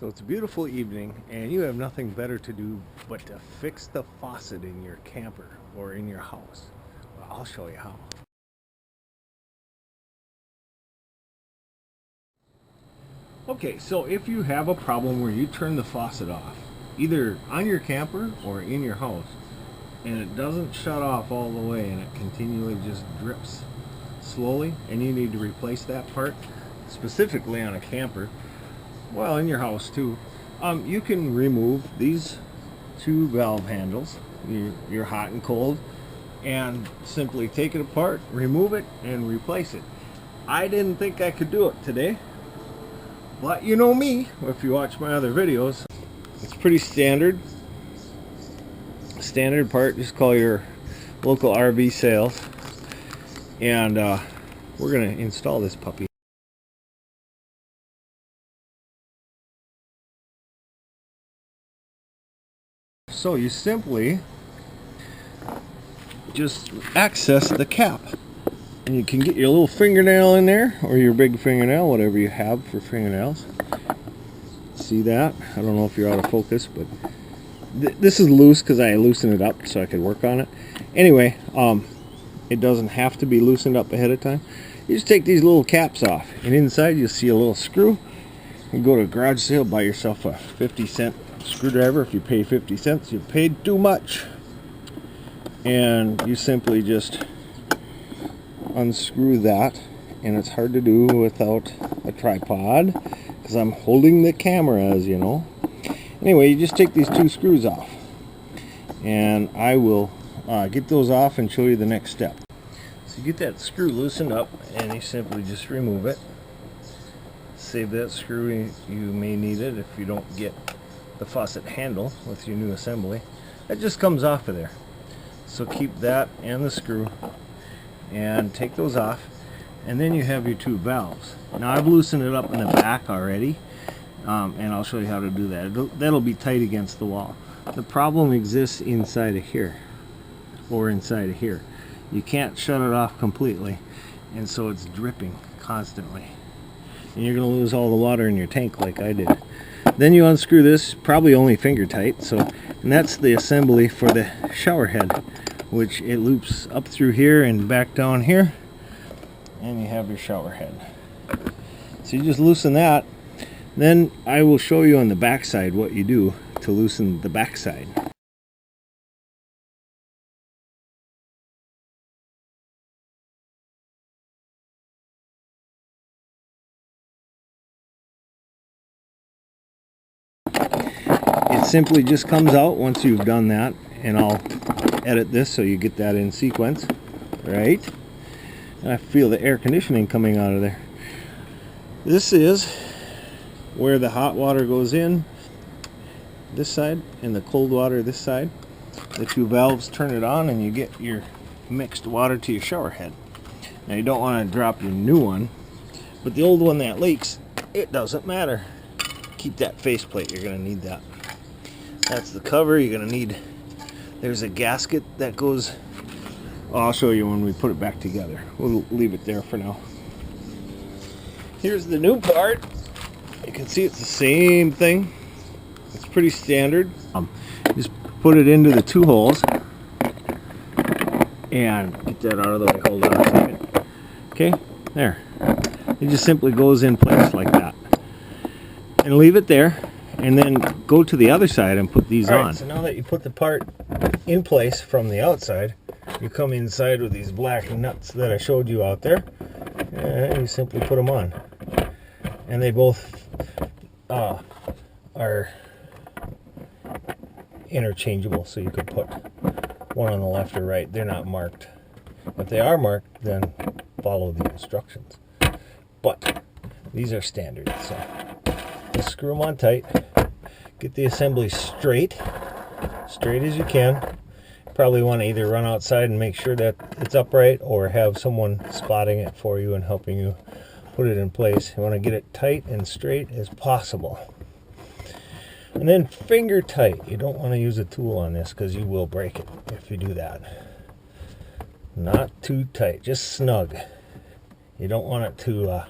So it's a beautiful evening and you have nothing better to do but to fix the faucet in your camper or in your house. Well, I'll show you how. Okay, so if you have a problem where you turn the faucet off, either on your camper or in your house, and it doesn't shut off all the way and it continually just drips slowly, and you need to replace that part, specifically on a camper, well, in your house too, you can remove these two valve handles, your hot and cold, and simply take it apart, remove it, and replace it. I didn't think I could do it today, but you know me, if you watch my other videos, it's pretty standard part. Just call your local RV sales, and we're gonna install this puppy. So you simply just access the cap, and you can get your little fingernail in there, or your big fingernail, whatever you have for fingernails. See that? I don't know if you're out of focus, but this is loose because I loosened it up so I could work on it. Anyway, it doesn't have to be loosened up ahead of time. You just take these little caps off, and inside you'll see a little screw. You go to a garage sale, buy yourself a 50-cent screwdriver. If you pay 50 cents, you paid too much. And you simply just unscrew that, and it's hard to do without a tripod because I'm holding the camera, as you know. Anyway, you just take these two screws off, and I will get those off and show you the next step. So you get that screw loosened up, and you simply just remove it. Save that screw, you may need it if you don't get the faucet handle with your new assembly. That just comes off of there. So keep that and the screw and take those off, and then you have your two valves. Now I've loosened it up in the back already, and I'll show you how to do that. That'll be tight against the wall. The problem exists inside of here, or inside of here. You can't shut it off completely, and so it's dripping constantly, and you're going to lose all the water in your tank like I did. Then you unscrew this, probably only finger tight, and that's the assembly for the shower head, which it loops up through here and back down here, and you have your shower head. So you just loosen that. Then I will show you on the back side what you do to loosen the back side. It simply just comes out once you've done that, and I'll edit this so you get that in sequence, right? And I feel the air conditioning coming out of there. This is where the hot water goes in this side and the cold water this side. The two valves turn it on, and you get your mixed water to your shower head. Now you don't want to drop your new one, but the old one that leaks, it doesn't matter. Keep that faceplate, you're going to need that. That's the cover. You're going to need, there's a gasket that goes, I'll show you when we put it back together. We'll leave it there for now. Here's the new part. You can see it's the same thing. It's pretty standard. Just put it into the two holes and get that out of the way. Hold on a second. Okay, there. It just simply goes in place like that. And leave it there, and then go to the other side and put these on. So now that you put the part in place from the outside, you come inside with these black nuts that I showed you out there, and you simply put them on. And they both are interchangeable, so you could put one on the left or right. They're not marked. If they are marked, then follow the instructions. But these are standard, so just screw them on tight. Get the assembly straight as you can. Probably want to either run outside and make sure that it's upright, or have someone spotting it for you and helping you put it in place. You want to get it tight and straight as possible. And then finger tight. You don't want to use a tool on this because you will break it if you do that. Not too tight, just snug. You don't want it to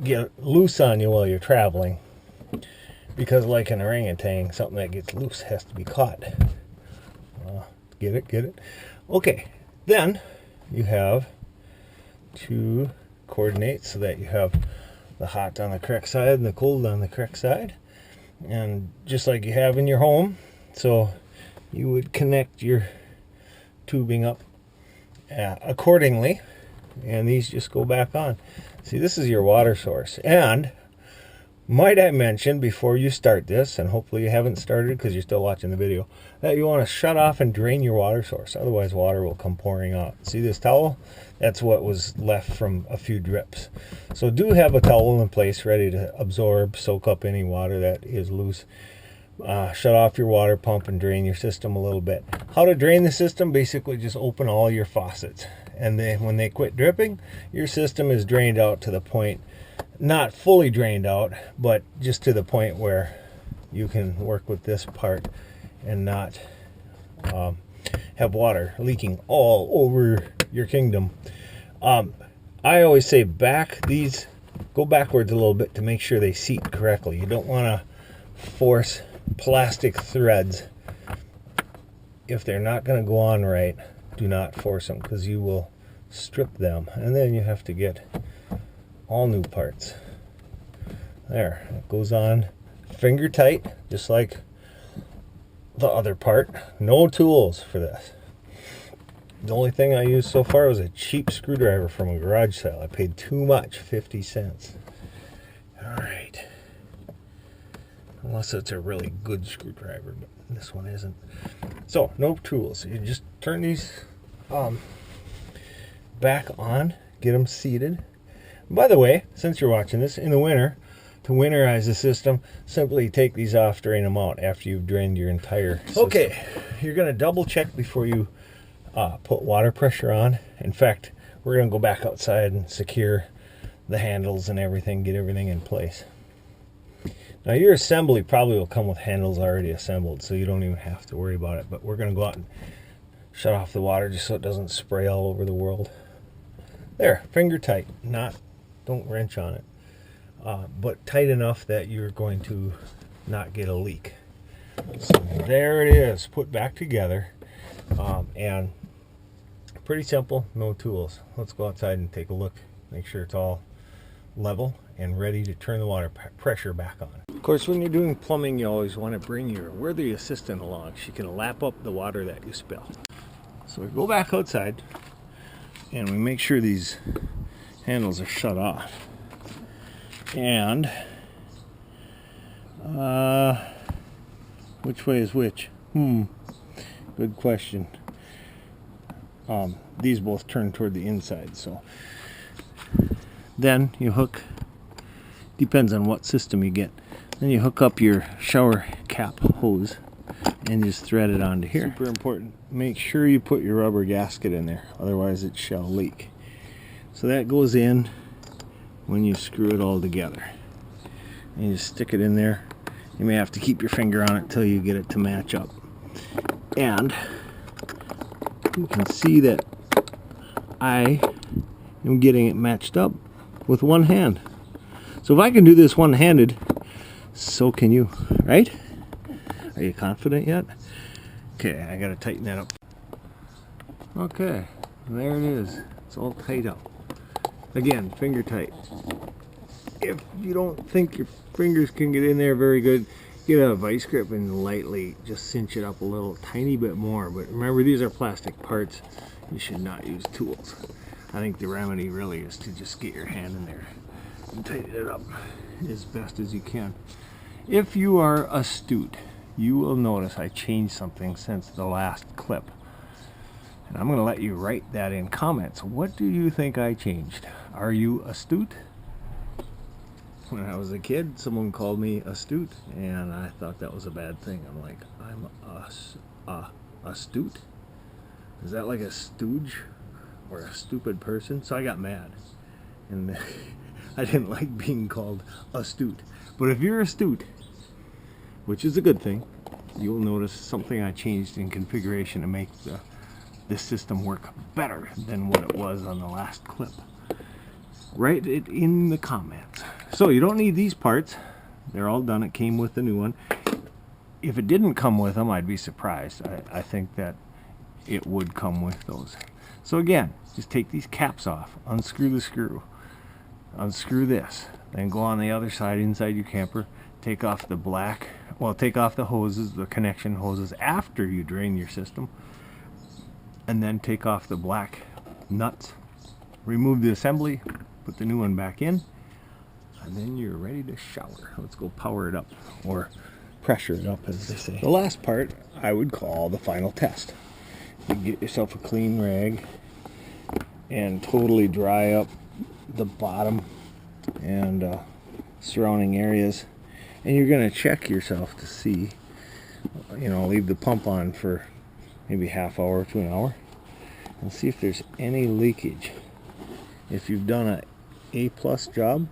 get loose on you while you're traveling. Because like an orangutan, something that gets loose has to be caught. Get it? Get it? Okay, then you have to coordinate so that you have the hot on the correct side and the cold on the correct side. And just like you have in your home, so you would connect your tubing up accordingly, and these just go back on. See, this is your water source. And might I mention before you start this, and hopefully you haven't started because you're still watching the video, that you want to shut off and drain your water source. Otherwise water will come pouring out. See this towel? That's what was left from a few drips. So do have a towel in place ready to absorb, soak up any water that is loose. Shut off your water pump and drain your system a little bit. How to drain the system? Basically just open all your faucets. And then when they quit dripping, your system is drained out to the point, not fully drained out, but just to the point where you can work with this part and not have water leaking all over your kingdom. I always say go backwards a little bit to make sure they seat correctly. You don't want to force plastic threads. If they're not going to go on right, do not force them, because you will strip them, and then you have to get all new parts. There, it goes on finger tight, just like the other part. No tools for this. The only thing I used so far was a cheap screwdriver from a garage sale. I paid too much, 50 cents. All right. Unless it's a really good screwdriver, but this one isn't. So, no tools. You just turn these back on, get them seated. By the way, since you're watching this, in the winter, to winterize the system, simply take these off, drain them out after you've drained your entire system. Okay, you're going to double check before you put water pressure on. In fact, we're going to go back outside and secure the handles and everything, get everything in place. Now your assembly probably will come with handles already assembled, so you don't even have to worry about it. But we're going to go out and shut off the water just so it doesn't spray all over the world. There, finger tight. Don't wrench on it, but tight enough that you're going to not get a leak. So there it is, put back together, and pretty simple, no tools. Let's go outside and take a look, make sure it's all level and ready to turn the water pressure back on. Of course, when you're doing plumbing, you always want to bring your worthy assistant along. She can lap up the water that you spill. So we go back outside and we make sure these handles are shut off. And which way is which? Good question. These both turn toward the inside, so then you hook, depends on what system you get, then you hook up your shower cap hose and just thread it onto here. Super important, make sure you put your rubber gasket in there, otherwise it shall leak. So that goes in when you screw it all together, and you just stick it in there. You may have to keep your finger on it till you get it to match up. And you can see that I am getting it matched up with one hand. So if I can do this one-handed, so can you, right? Are you confident yet? Okay, I gotta tighten that up. Okay, there it is. It's all tight up. Again, finger tight. If you don't think your fingers can get in there very good, get a vice grip and lightly just cinch it up a little tiny bit more. But remember, these are plastic parts. You should not use tools. I think the remedy really is to just get your hand in there and tighten it up as best as you can. If you are astute, you will notice I changed something since the last clip. And I'm going to let you write that in comments. What do you think I changed? Are you astute? When I was a kid, someone called me astute, and I thought that was a bad thing. I'm like, I'm astute? Is that like a stooge or a stupid person? So I got mad, and I didn't like being called astute. But if you're astute, which is a good thing, you'll notice something I changed in configuration to make this system work better than what it was on the last clip. Write it in the comments. So you don't need these parts. They're all done. It came with the new one. If it didn't come with them, I'd be surprised. I think that it would come with those. So again, just take these caps off, unscrew the screw, unscrew this, then go on the other side inside your camper, take off the black, well, take off the hoses, the connection hoses after you drain your system, and then take off the black nuts, remove the assembly, put the new one back in, and then you're ready to shower. Let's go power it up, or pressure it up, as they say. The last part I would call the final test. You get yourself a clean rag and totally dry up the bottom and surrounding areas, and you're going to check yourself to see, you know, leave the pump on for maybe half hour to an hour and see if there's any leakage. If you've done an A+ job,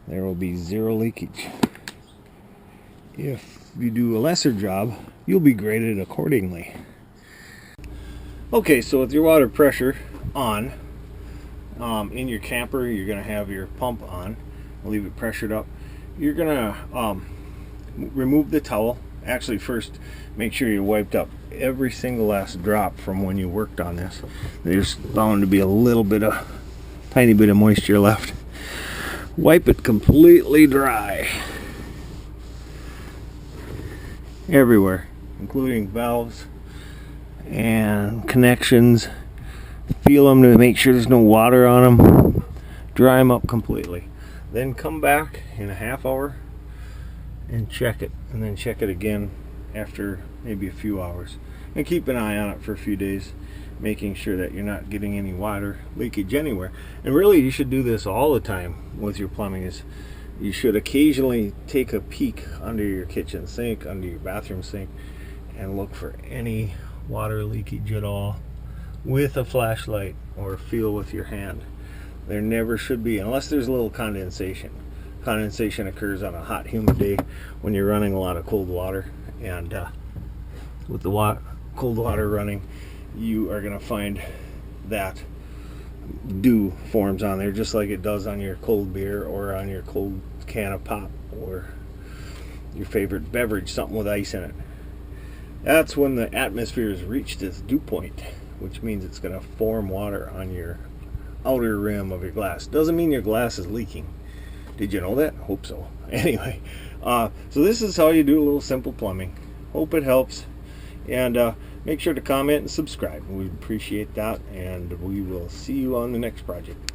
there will be 0 leakage. If you do a lesser job, you'll be graded accordingly. Okay, so with your water pressure on, in your camper, you're going to have your pump on. Leave it pressured up. You're going to remove the towel. Actually, first, make sure you wiped up every single last drop from when you worked on this. There's bound to be a little bit of, tiny bit of moisture left. Wipe it completely dry. Everywhere, including valves and connections. Feel them to make sure there's no water on them. Dry them up completely. Then come back in a half hour and check it, and then check it again after maybe a few hours, and keep an eye on it for a few days, making sure that you're not getting any water leakage anywhere. And really, you should do this all the time with your plumbing. Is you should occasionally take a peek under your kitchen sink, under your bathroom sink, and look for any water leakage at all with a flashlight, or feel with your hand. There never should be, unless there's a little condensation. Condensation occurs on a hot, humid day when you're running a lot of cold water, and with the cold water running, you are going to find that dew forms on there, just like it does on your cold beer or on your cold can of pop or your favorite beverage, something with ice in it. That's when the atmosphere has reached its dew point, which means it's going to form water on your outer rim of your glass. Doesn't mean your glass is leaking. Did you know that? Hope so. Anyway, so this is how you do a little simple plumbing. Hope it helps, and make sure to comment and subscribe. We'd appreciate that, and we will see you on the next project.